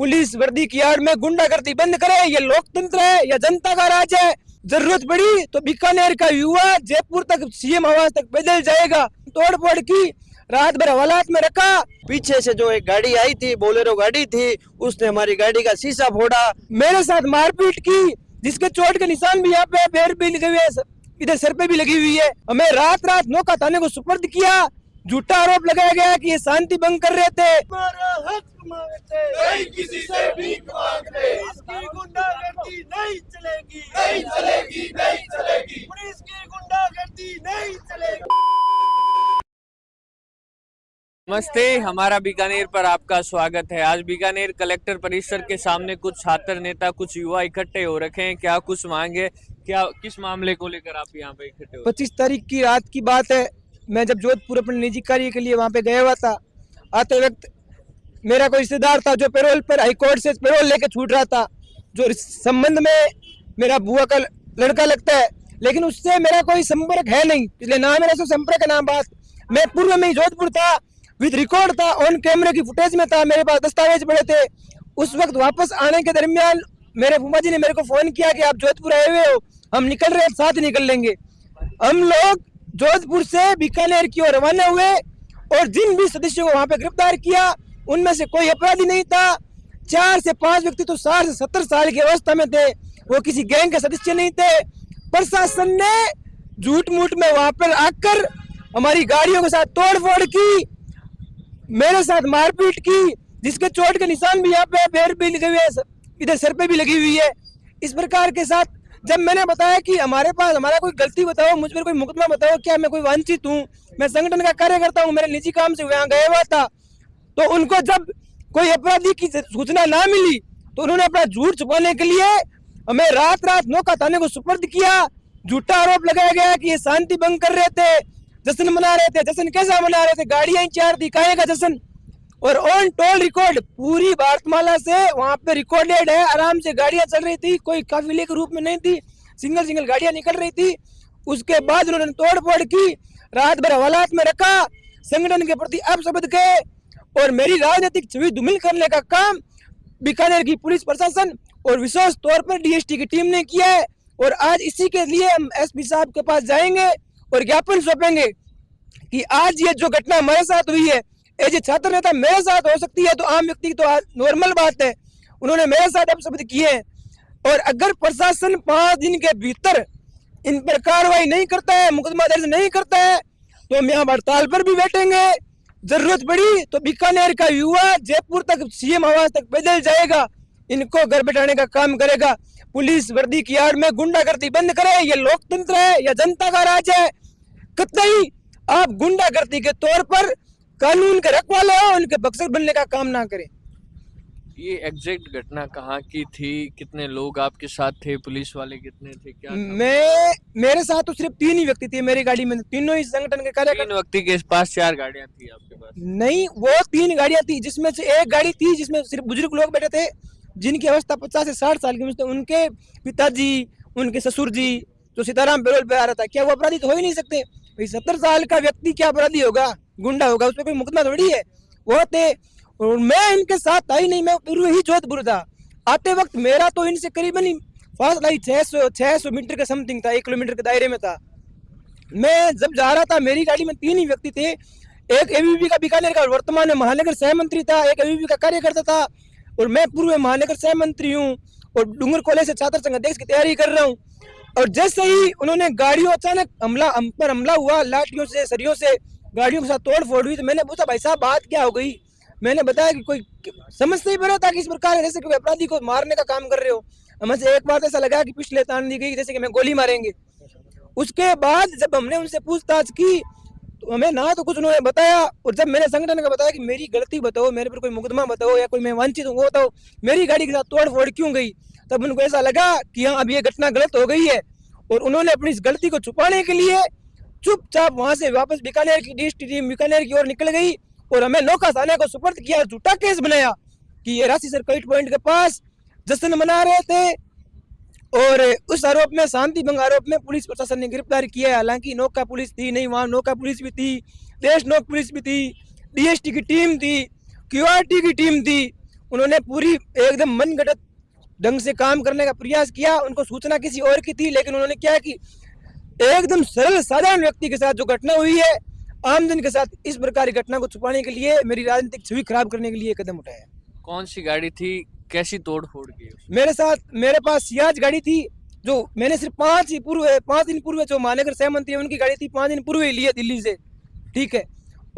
Police वर्दी की आड़ में गुंडागर्दी बंद करे। ये लोकतंत्र है या जनता का राज है? जरूरत पड़ी तो बीकानेर का युवा जयपुर तक सीएम आवास तक पैदल जाएगा। तोड़फोड़ की, रात भर हवालात में रखा। पीछे से जो एक गाड़ी आई थी, बोलेरो गाड़ी थी, उसने हमारी गाड़ी का शीशा फोड़ा, मेरे साथ मारपीट की, जिसके चोट के निशान भी यहाँ पे पैर भी लगे हुए हैं, इधर सर पे भी लगी हुई है। हमें रात रात नौका थाने को सुपर्द किया। झूठा आरोप लगाया गया कि ये शांति भंग कर रहे थे। हमारा हक मांगते, नहीं किसी से भीख मांगते, इसकी गुंडागर्दी नहीं चलेगी, नहीं चलेगी, नहीं चलेगी, पुलिस की गुंडागर्दी नहीं चलेगी। नमस्ते, हमारा बीकानेर पर आपका स्वागत है। आज बीकानेर कलेक्टर परिसर के सामने कुछ छात्र नेता, कुछ युवा इकट्ठे हो रखे हैं। क्या कुछ मांगे, क्या किस मामले को लेकर आप यहाँ पे इकट्ठे हो? 25 तारीख की रात की बात है। मैं जब जोधपुर अपने निजी कार्य के लिए वहाँ पे गया हुआ था, आते वक्त मेरा कोई रिश्तेदार था जो पैरोल पर हाईकोर्ट से पैरोल लेके छूट रहा था, जो इस संबंध में मेरा बुआ का लड़का लगता है, लेकिन उससे मेरा कोई संपर्क है नहीं, इसलिए ना मेरा से संपर्क ना बात। मैं पूर्व में ही जोधपुर था, विद रिकॉर्ड था, ऑन कैमरे की फुटेज में था, मेरे पास दस्तावेज पड़े थे। उस वक्त वापस आने के दरमियान मेरे फूफा जी ने मेरे को फोन किया कि आप जोधपुर आए हुए हो, हम निकल रहे हैं, साथ ही निकल लेंगे। हम लोग जोधपुर से बीकानेर की ओर रवाना हुए और जिन भी सदस्यों को वहां पे गिरफ्तार किया उनमें से कोई अपराधी नहीं था। 4 से 5 व्यक्ति तो 60 से 70 साल की अवस्था में थे, वो किसी गैंग के सदस्य नहीं थे। प्रशासन ने झूठ मूठ में वहां पर आकर हमारी गाड़ियों के साथ तोड़फोड़ की, मेरे साथ मारपीट की, जिसके चोट के निशान भी यहाँ पे पैर भी लगे हुए हैं, इधर सर पे भी लगी हुई है। इस प्रकार के साथ जब मैंने बताया कि हमारे पास हमारा कोई गलती बताओ, मुझ पर कोई मुकदमा बताओ, क्या मैं कोई वांछित हूँ, मैं संगठन का कार्यकर्ता हूँ, मेरे निजी काम से वहाँ गया हुआ था, तो उनको जब कोई अपराधी की सूचना ना मिली तो उन्होंने अपना झूठ छुपाने के लिए हमें रात रात नौका थाने को सुपर्द किया। झूठा आरोप लगाया गया कि ये शांति भंग कर रहे थे, जश्न मना रहे थे। जश्न कैसा मना रहे थे? गाड़ियां 4 थी, काहे का जश्न? और ऑन टोल रिकॉर्ड पूरी भारतमाला से वहां पे रिकॉर्डेड है। आराम से गाड़ियां चल रही थी, कोई काफिले के रूप में नहीं थी, सिंगल सिंगल गाड़ियां निकल रही थी। उसके बाद उन्होंने तोड़फोड़ की, रात भर हवालात में रखा, संगठन के प्रति अपशब्द कहे और मेरी राजनीतिक छवि धूमिल करने का काम बीकानेर की पुलिस प्रशासन और विशेष तौर पर डीएसटी की टीम ने किया है। और आज इसी के लिए हम एसपी साहब के पास जाएंगे और ज्ञापन सौंपेंगे कि आज ये जो घटना हमारे साथ हुई है, एज ए छात्र नेता मेरे साथ हो सकती है तो आम व्यक्ति की तो नॉर्मल बात है, उन्होंने मेरे साथ अपशब्द किए हैं। और अगर प्रशासन 5 दिन के भीतर इन पर कार्रवाई नहीं करता है, मुकदमा दर्ज नहीं करता है, तो हम यहाँ हड़ताल पर भी बैठेंगे। जरूरत पड़ी तो बीकानेर का युवा जयपुर तक सीएम आवास तक पैदल जाएगा, इनको घर बैठाने का काम करेगा। पुलिस वर्दी की आड़ में गुंडागर्दी बंद करे। ये लोकतंत्र है या जनता का राज है? कतई आप गुंडागर्दी के तौर पर कानून के रखवाले हो, उनके बख्शर बनने का काम ना करें। ये एग्जैक्ट घटना कहाँ की थी? कितने लोग आपके साथ थे? पुलिस वाले कितने थे? क्या मेरे साथ तो सिर्फ 3 ही व्यक्ति थे मेरी गाड़ी में, तीनों ही संगठन के कार्यकर्ता। 3 व्यक्ति के पास 4 गाड़ियां थी आपके पास? नहीं, वो 3 गाड़ियां थी, जिसमें से एक गाड़ी थी जिसमें सिर्फ बुजुर्ग लोग बैठे थे, जिनकी अवस्था 50 से 60 साल की उम्र थी। उनके पिताजी, उनके ससुर जी जो सीताराम पैरोल पे आ रहा था, क्या वो अपराधी तो हो ही नहीं सकते? भाई 70 साल का व्यक्ति क्या अपराधी होगा, गुंडा होगा? उस पर कोई मुकदमा थोड़ी है। वो थे और मैं इनके साथ था ही नहीं, मैं पूर्व ही जोधपुर था। आते वक्त मेरा तो इनसे करीबन ही फासला ही 600 मीटर के समथिंग था, 1 किलोमीटर के दायरे में था। मैं जब जा रहा था, मेरी गाड़ी में 3 ही व्यक्ति थे। एक एबीवीपी का बीकानेर का वर्तमान में महानगर सह मंत्री था, एक एबीवीपी का कार्यकर्ता था, और मैं पूर्व में महानगर सह मंत्री हूँ और डूंगर कॉलेज से छात्र संघ अध्यक्ष की तैयारी कर रहा हूँ। और जैसे ही उन्होंने गाड़ियों अचानक हम पर हमला हुआ, लाठियों से, सरियों से गाड़ियों के साथ तोड़ फोड़ हुई, तो मैंने पूछा भाई साहब बात क्या हो गई? मैंने बताया कि कोई समझ नहीं पा रहा था कि इस प्रकार जैसे कोई अपराधी को मारने का काम कर रहे हो। हमें से एक बार ऐसा लगा कि पिछले तान दी गई जैसे कि हमें गोली मारेंगे। उसके बाद जब हमने उनसे पूछताछ की तो हमें ना तो कुछ उन्होंने बताया, और जब मैंने संगठन को बताया कि मेरी गलती बताओ, मेरे पर कोई मुकदमा बताओ या कोई मैं वांछित हूँ वो बताओ, मेरी गाड़ी के साथ तोड़ फोड़ क्यों गई, तब उनको ऐसा लगा कि हाँ अब ये घटना गलत हो गई है। और उन्होंने अपनी इस गलती को छुपाने के लिए चुपचाप वहां से वापस बीकानेर की डीएसटी टीम बीकानेर की ओर निकल गई और हमें नौका थाने को सुपर्द किया। झूठा केस बनाया कि ये राशि सर कट पॉइंट के पास जश्न मना रहे थे, और उस आरोप में, शांति भंग आरोप में, पुलिस प्रशासन ने गिरफ्तार किया है। हालांकि नौका पुलिस थी नहीं, वहाँ नौका पुलिस भी थी, देश नौक पुलिस भी थी, डीएसटी की टीम थी, क्यूआरटी की टीम थी, उन्होंने पूरी एकदम मनगढ़ंत ढंग से काम करने का प्रयास किया। उनको सूचना किसी और की थी, लेकिन उन्होंने क्या कि एकदम सरल साधारण व्यक्ति के साथ जो घटना हुई है, आमजन के साथ इस प्रकार की घटना को छुपाने के लिए, मेरी राजनीतिक छवि खराब करने के लिए कदम उठाया। कौन सी गाड़ी थी, कैसी तोड़ फोड़ की उसने? मेरे पास सियाज गाड़ी थी, जो मैंने सिर्फ 5 दिन पूर्व जो महानगर सह मंत्री है उनकी गाड़ी थी, 5 दिन पूर्व ही ली है दिल्ली से, ठीक है।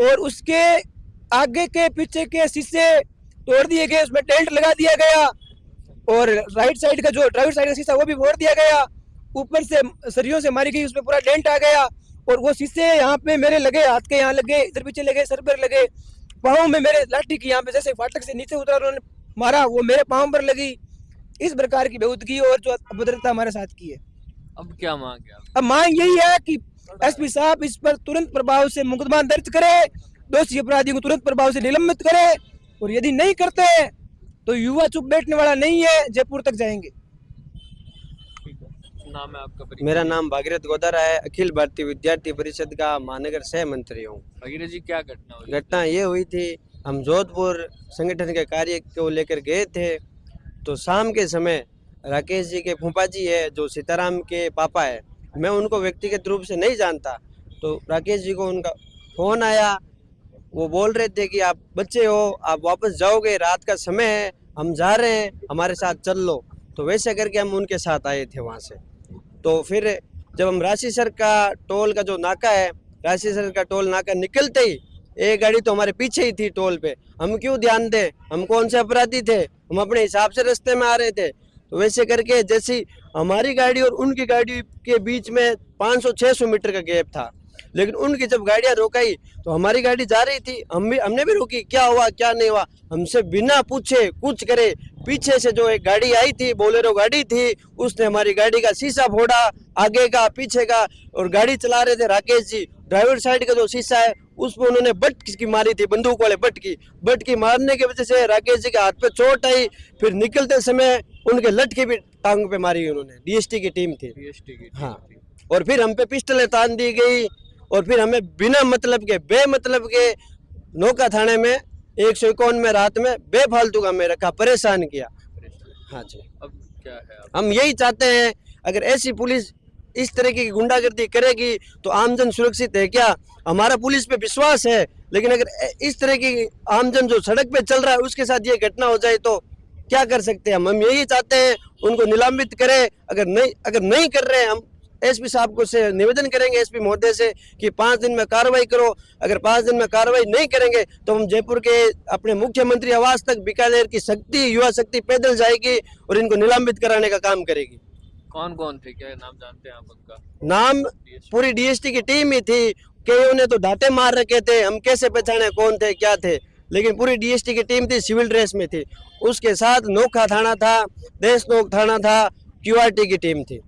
और उसके आगे के पीछे के शीशे तोड़ दिए गए, उसमें टेंट लगा दिया गया, और राइट साइड का जो ड्राइवर साइड का शीशा वो भी फोड़ दिया गया, ऊपर से सरियों से मारी गई, उसमें पूरा डेंट आ गया। और वो शीशे यहाँ पे मेरे लगे, हाथ के यहाँ लगे, इधर पीछे लगे, सर पर लगे, पाँव में मेरे लाठी की यहाँ पे जैसे फाटक से नीचे उतरा उन्होंने मारा, वो मेरे पाँव पर लगी। इस प्रकार की बेहूदगी और जो अभद्रता हमारे साथ की है। अब क्या मांगे आप? अब मांग यही है कि एसपी साहब इस पर तुरंत प्रभाव से मुकदमा दर्ज करे, दोषी अपराधियों को तुरंत प्रभाव से निलंबित करे, और यदि नहीं करते तो युवा चुप बैठने वाला नहीं है, जयपुर तक जाएंगे। नाम है आपका? परिचय? मेरा नाम भागीरथ गोदारा है, अखिल भारतीय विद्यार्थी परिषद का महानगर सह मंत्री हूँ। भगीरथ जी, क्या घटना हुई? घटना ये हुई थी, हम जोधपुर संगठन के कार्य को लेकर गए थे, तो शाम के समय राकेश जी के फूफा जी है जो सीताराम के पापा है, मैं उनको व्यक्तिगत रूप से नहीं जानता, तो राकेश जी को उनका फोन आया, वो बोल रहे थे कि आप बच्चे हो, आप वापस जाओगे, रात का समय है, हम जा रहे हैं, हमारे साथ चल लो। तो वैसे करके हम उनके साथ आए थे वहाँ से। तो फिर जब हम राशीसर का टोल का जो नाका है, राशीसर का टोल नाका निकलते ही एक गाड़ी तो हमारे पीछे ही थी टोल पे, हम क्यों ध्यान दें, हम कौन से अपराधी थे, हम अपने हिसाब से रास्ते में आ रहे थे। तो वैसे करके जैसी हमारी गाड़ी और उनकी गाड़ी के बीच में 500-600 मीटर का गैप था, लेकिन उनकी जब गाड़ियां रोकाई तो हमारी गाड़ी जा रही थी, हमने भी रोकी, क्या हुआ क्या नहीं हुआ, हमसे बिना पूछे कुछ करे पीछे से जो एक गाड़ी आई थी, बोलेरो गाड़ी थी, उसने हमारी गाड़ी का शीशा फोड़ा, आगे का पीछे का, और गाड़ी चला रहे थे राकेश जी, ड्राइवर साइड का जो शीशा है उस पर उन्होंने बटकी मारी थी, बंदूक वाले बटकी मारने की वजह से राकेश जी के हाथ पे चोट आई। फिर निकलते समय उनके लटके भी टांग पे मारी उन्होंने, डीएसटी की टीम थी, हाँ। और फिर हम पे पिस्टलें तान दी गई, और फिर हमें बिना मतलब के बेमतलब के नौका थाने में 151 में रात में बेफालतू का में रखा, परेशान किया। हाँ जी, अब क्या है आप? हम यही चाहते हैं, अगर ऐसी पुलिस इस तरीके की गुंडागर्दी करेगी तो आमजन सुरक्षित है क्या? हमारा पुलिस पे विश्वास है, लेकिन अगर इस तरह की आमजन जो सड़क पे चल रहा है उसके साथ ये घटना हो जाए तो क्या कर सकते हैं हम यही चाहते हैं, उनको निलंबित करें। अगर नहीं कर रहे हैं, हम एसपी साहब को से निवेदन करेंगे, एसपी महोदय से, कि 5 दिन में कार्रवाई करो। अगर 5 दिन में कार्रवाई नहीं करेंगे तो हम जयपुर के अपने मुख्यमंत्री आवास तक बीकानेर की शक्ति, युवा शक्ति पैदल जाएगी और इनको निलंबित कराने का काम करेगी। कौन कौन थे, क्या नाम जानते हैं आप उनका? नाम पूरी डीएसटी की टीम ही थी, कईयों ने तो डांटे मार रखे थे, हम कैसे पहचाने कौन थे क्या थे, लेकिन पूरी डीएसटी की टीम थी, सिविल ड्रेस में थी। उसके साथ नोखा थाना था, देशनोक थाना था, क्यूआरटी की टीम थी।